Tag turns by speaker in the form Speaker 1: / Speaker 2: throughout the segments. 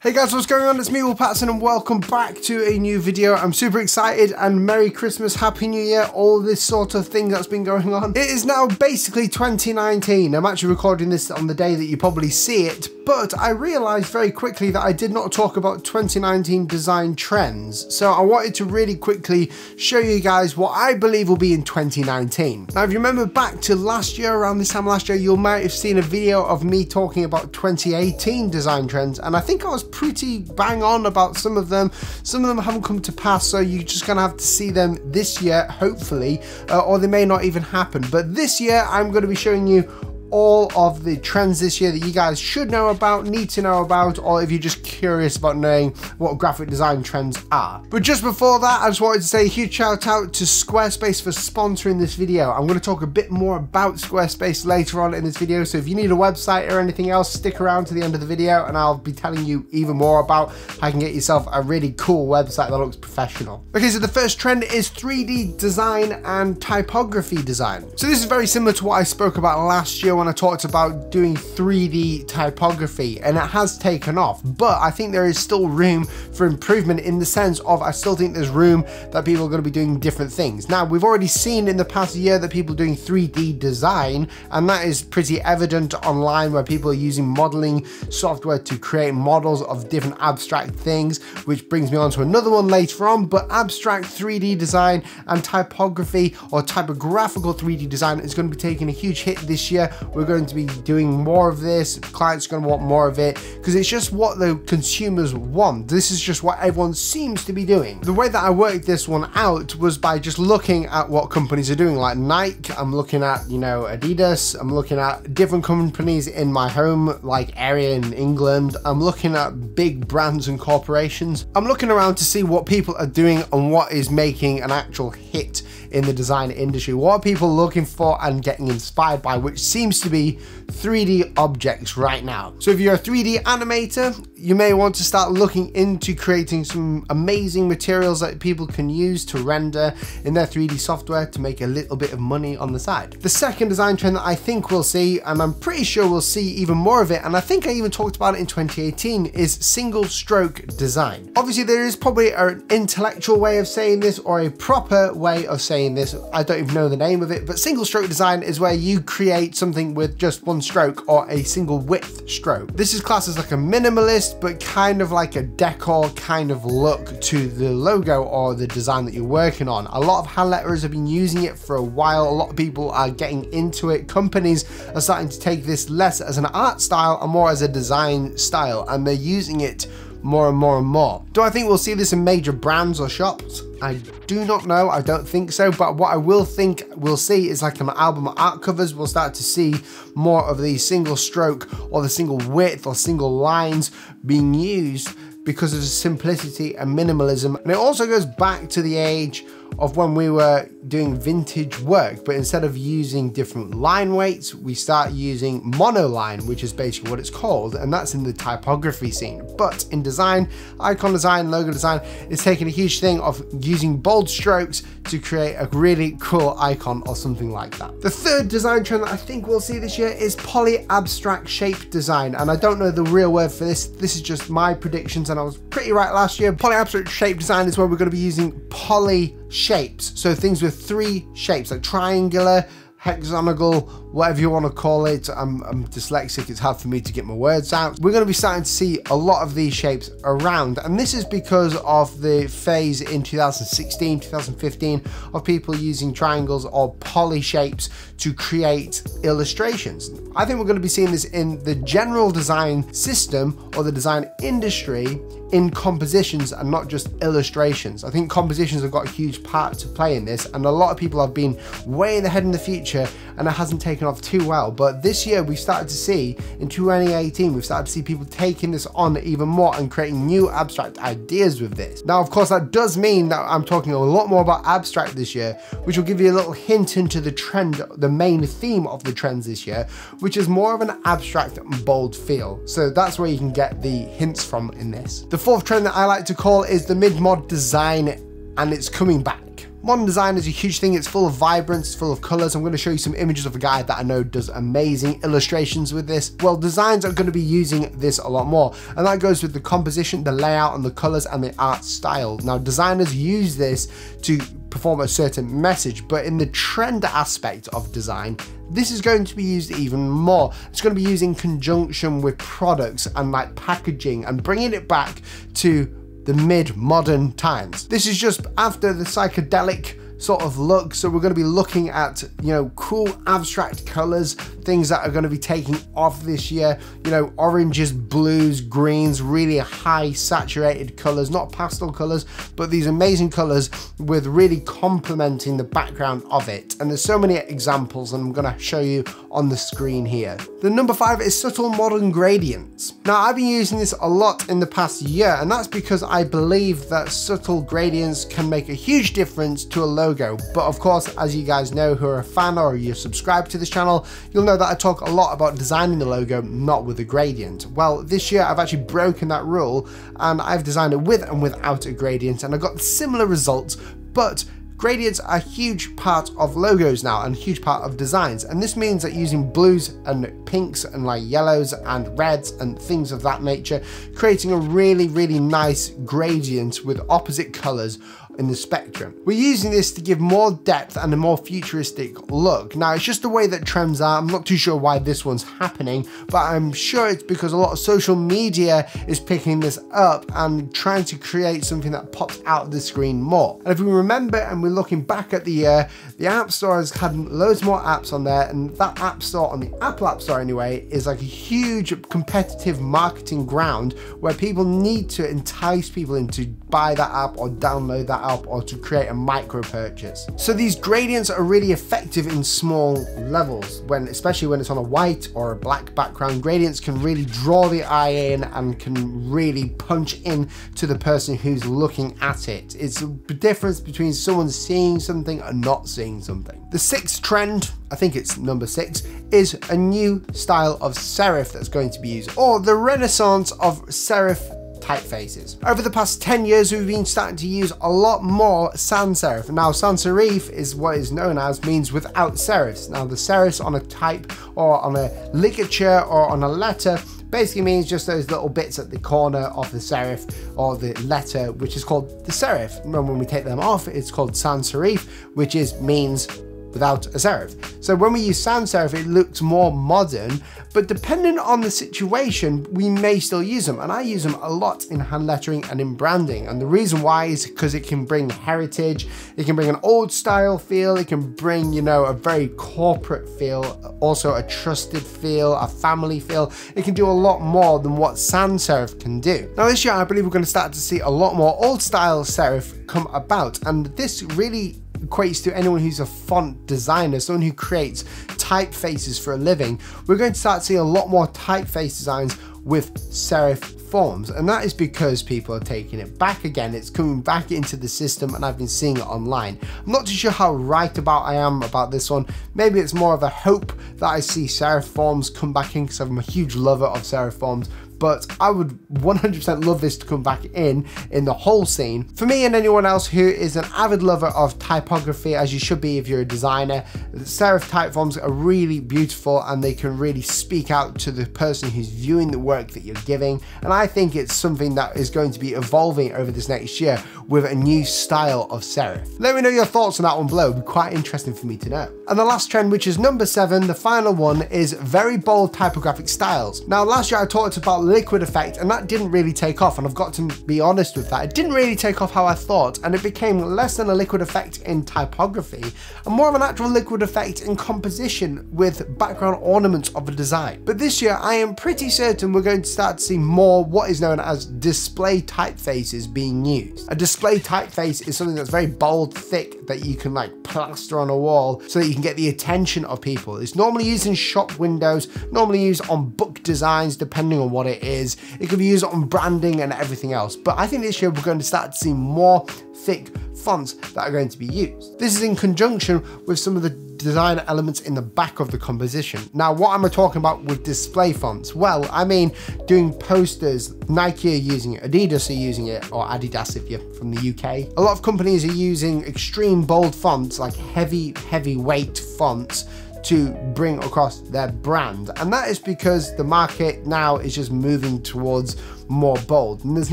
Speaker 1: Hey guys, what's going on? It's me, Paterson, and welcome back to a new video. I'm super excited and Merry Christmas, Happy New Year, all this sort of thing that's been going on. It is now basically 2019. I'm actually recording this on the day that you probably see it, but I realized very quickly that I did not talk about 2019 design trends. So I wanted to really quickly show you guys what I believe will be in 2019. Now, if you remember back to last year, around this time last year, you might have seen a video of me talking about 2018 design trends, and I think I was pretty bang on about some of them. Some of them haven't come to pass, so you're just gonna have to see them this year, hopefully, or they may not even happen. But this year, I'm gonna be showing you all of the trends this year that you guys should know about, need to know about, or if you're just curious about knowing what graphic design trends are. But just before that, I just wanted to say a huge shout out to Squarespace for sponsoring this video. I'm going to talk a bit more about Squarespace later on in this video, so if you need a website or anything else, stick around to the end of the video and I'll be telling you even more about how you can get yourself a really cool website that looks professional. Okay, so the first trend is 3D design and typography design. So this is very similar to what I spoke about last year when I talked about doing 3D typography, and it has taken off, but I think there is still room for improvement in the sense of I still think there's room that people are going to be doing different things. Now, we've already seen in the past year that people are doing 3D design, and that is pretty evident online where people are using modeling software to create models of different abstract things, which brings me on to another one later on. But abstract 3D design and typography or typographical 3D design is going to be taking a huge hit this year. We're going to be doing more of this. Clients are going to want more of it because it's just what the consumers want. This is just what everyone seems to be doing. The way that I worked this one out was by just looking at what companies are doing, like Nike. I'm looking at, Adidas. I'm looking at different companies in my home, like area in England. I'm looking at big brands and corporations. I'm looking around to see what people are doing and what is making an actual hit in the design industry. What are people looking for and getting inspired by, which seems to be 3D objects right now. So if you're a 3D animator, you may want to start looking into creating some amazing materials that people can use to render in their 3D software to make a little bit of money on the side. The second design trend that I think we'll see, and I'm pretty sure we'll see even more of it, and I think I even talked about it in 2018, is single stroke design. Obviously, there is probably an intellectual way of saying this or a proper way of saying this. I don't even know the name of it, but single stroke design is where you create something with just one stroke or a single width stroke. This is classed as like a minimalist, but kind of like a decor kind of look to the logo or the design that you're working on. A lot of hand letterers have been using it for a while. A lot of people are getting into it. Companies are starting to take this less as an art style and more as a design style, and they're using it more and more and more. Do I think we'll see this in major brands or shops? I do not know. I don't think so. But what I will think we'll see is like on album art covers, we'll start to see more of the single stroke or the single width or single lines being used because of the simplicity and minimalism. And it also goes back to the age of when we were doing vintage work, but instead of using different line weights, we start using monoline, which is basically what it's called, and that's in the typography scene. But in design, icon design, logo design, it's taking a huge thing of using bold strokes to create a really cool icon or something like that. The third design trend that I think we'll see this year is poly abstract shape design, and I don't know the real word for this. This is just my predictions, and I was pretty right last year. Poly abstract shape design is where we're going to be using poly shapes, so things with 3 shapes, like triangular, hexagonal, whatever you want to call it. I'm dyslexic, it's hard for me to get my words out. We're going to be starting to see a lot of these shapes around, and this is because of the phase in 2016, 2015 of people using triangles or poly shapes to create illustrations. I think we're going to be seeing this in the general design system or the design industry in compositions and not just illustrations. I think compositions have got a huge part to play in this, and a lot of people have been way ahead in the future and it hasn't taken off too well. But this year we started to see, in 2018, we've started to see people taking this on even more and creating new abstract ideas with this. Now, of course, that does mean that I'm talking a lot more about abstract this year, which will give you a little hint into the trend, the main theme of the trends this year, which is more of an abstract and bold feel. So that's where you can get the hints from in this. The fourth trend that I like to call is the mid-mod design, and it's coming back. Modern design is a huge thing. It's full of vibrance, it's full of colors. I'm going to show you some images of a guy that I know does amazing illustrations with this. Well, designs are going to be using this a lot more, and that goes with the composition, the layout, and the colors and the art style. Now, designers use this to perform a certain message, but in the trend aspect of design, this is going to be used even more. It's going to be used in conjunction with products and like packaging and bringing it back to the mid-modern times. This is just after the psychedelic sort of look, so we're going to be looking at, you know, cool abstract colors, things that are going to be taking off this year, you know, oranges, blues, greens, really high saturated colors, not pastel colors, but these amazing colors with really complementing the background of it. And there's so many examples, and I'm going to show you on the screen here. The number 5 is subtle modern gradients. Now, I've been using this a lot in the past year, and that's because I believe that subtle gradients can make a huge difference to a logo. But of course, as you guys know who are a fan or you're subscribed to this channel, you'll know that I talk a lot about designing the logo, not with a gradient. Well, this year I've actually broken that rule, and I've designed it with and without a gradient, and I got similar results. But gradients are a huge part of logos now and a huge part of designs, and this means that using blues and pinks and like yellows and reds and things of that nature, creating a really nice gradient with opposite colors in the spectrum. We're using this to give more depth and a more futuristic look. Now, it's just the way that trends are. I'm not too sure why this one's happening, but I'm sure it's because a lot of social media is picking this up and trying to create something that pops out of the screen more. And if we remember and we're looking back at the year, the App Store has had loads more apps on there, and that App Store, on the Apple App Store anyway, is like a huge competitive marketing ground where people need to entice people in to buy that app or download that app or to create a micro purchase. So these gradients are really effective in small levels, especially when it's on a white or a black background. Gradients can really draw the eye in and can really punch in to the person who's looking at it. It's the difference between someone seeing something and not seeing something. The 6th trend, I think it's number 6, is a new style of serif that's going to be used, or the renaissance of serif typefaces. Over the past 10 years, we've been starting to use a lot more sans serif. Now, sans serif is what is known as means without serifs. Now, the serifs on a type or on a ligature or on a letter basically means just those little bits at the corner of the serif or the letter, which is called the serif. And when we take them off, it's called sans serif, which means without a serif. So when we use sans serif, it looks more modern, but depending on the situation, we may still use them. And I use them a lot in hand lettering and in branding. And the reason why is because it can bring heritage, it can bring an old style feel, it can bring, you know, a very corporate feel, also a trusted feel, a family feel. It can do a lot more than what sans serif can do. Now this year, I believe we're going to start to see a lot more old style serif come about. And this really equates to anyone who's a font designer, someone who creates typefaces for a living. We're going to start seeing a lot more typeface designs with serif forms, and that is because people are taking it back again. It's coming back into the system, and I've been seeing it online. I'm not too sure how right about I am about this one. Maybe it's more of a hope that I see serif forms come back in, because I'm a huge lover of serif forms. But I would 100% love this to come back in the whole scene. For me and anyone else who is an avid lover of typography, as you should be if you're a designer, the serif typeforms are really beautiful, and they can really speak out to the person who's viewing the work that you're giving. And I think it's something that is going to be evolving over this next year with a new style of serif. Let me know your thoughts on that one below. It'd be quite interesting for me to know. And the last trend, which is number 7, the final one, is very bold typographic styles. Now, last year I talked about liquid effect, and that didn't really take off, and I've got to be honest with that. It didn't really take off how I thought, and it became less than a liquid effect in typography and more of an actual liquid effect in composition with background ornaments of a design. But this year I am pretty certain we're going to start to see more what is known as display typefaces being used. A display typeface is something that's very bold, thick, that you can like plaster on a wall so that you can get the attention of people. It's normally used in shop windows, normally used on book designs, depending on what it is. It could be used on branding and everything else. But I think this year we're going to start to see more thick fonts that are going to be used. This is in conjunction with some of the design elements in the back of the composition. Now, what am I talking about with display fonts? Well, I mean, doing posters. Nike are using it, Adidas are using it, or Adidas if you're from the UK. A lot of companies are using extreme bold fonts, like heavyweight fonts, to bring across their brand. And that is because the market now is just moving towards more bold, and there's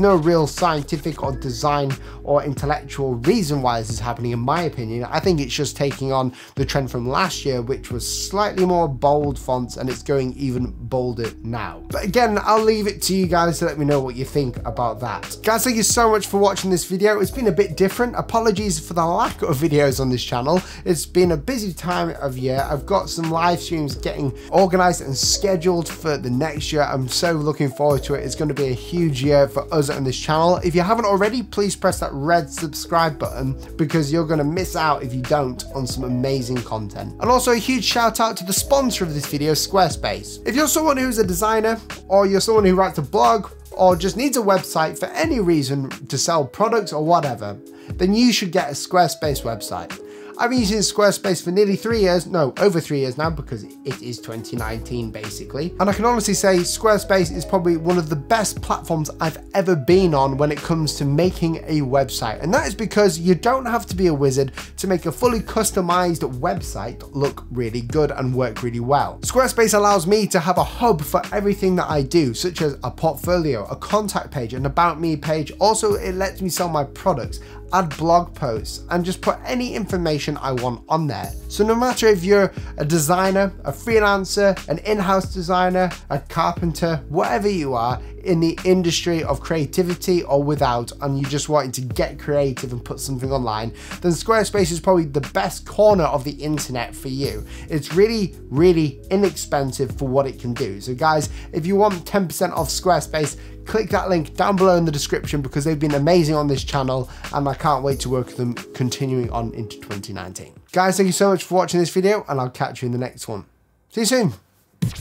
Speaker 1: no real scientific or design or intellectual reason why this is happening, in my opinion. I think it's just taking on the trend from last year, which was slightly more bold fonts, and it's going even bolder now. But again, I'll leave it to you guys to let me know what you think about that. Guys, thank you so much for watching this video. It's been a bit different. Apologies for the lack of videos on this channel. It's been a busy time of year. I've got some live streams getting organized and scheduled for the next year. I'm so looking forward to it. It's going to be a huge year for us on this channel. If you haven't already, please press that red subscribe button, because you're going to miss out if you don't on some amazing content. And also a huge shout out to the sponsor of this video, Squarespace. If you're someone who's a designer, or you're someone who writes a blog, or just needs a website for any reason to sell products or whatever, then you should get a Squarespace website. I've been using Squarespace for nearly 3 years, no, over 3 years now, because it is 2019 basically. And I can honestly say Squarespace is probably one of the best platforms I've ever been on when it comes to making a website. And that is because you don't have to be a wizard to make a fully customized website look really good and work really well. Squarespace allows me to have a hub for everything that I do, such as a portfolio, a contact page, an about me page. Also, it lets me sell my products, add blog posts, and just put any information I want on there. So no matter if you're a designer, a freelancer, an in-house designer, a carpenter, whatever you are in the industry of creativity or without, and you're just wanting to get creative and put something online, then Squarespace is probably the best corner of the internet for you. It's really, really inexpensive for what it can do. So guys, if you want 10% off Squarespace, click that link down below in the description, because they've been amazing on this channel and I can't wait to work with them continuing on into 2019. Guys, thank you so much for watching this video, and I'll catch you in the next one. See you soon.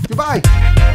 Speaker 1: Goodbye.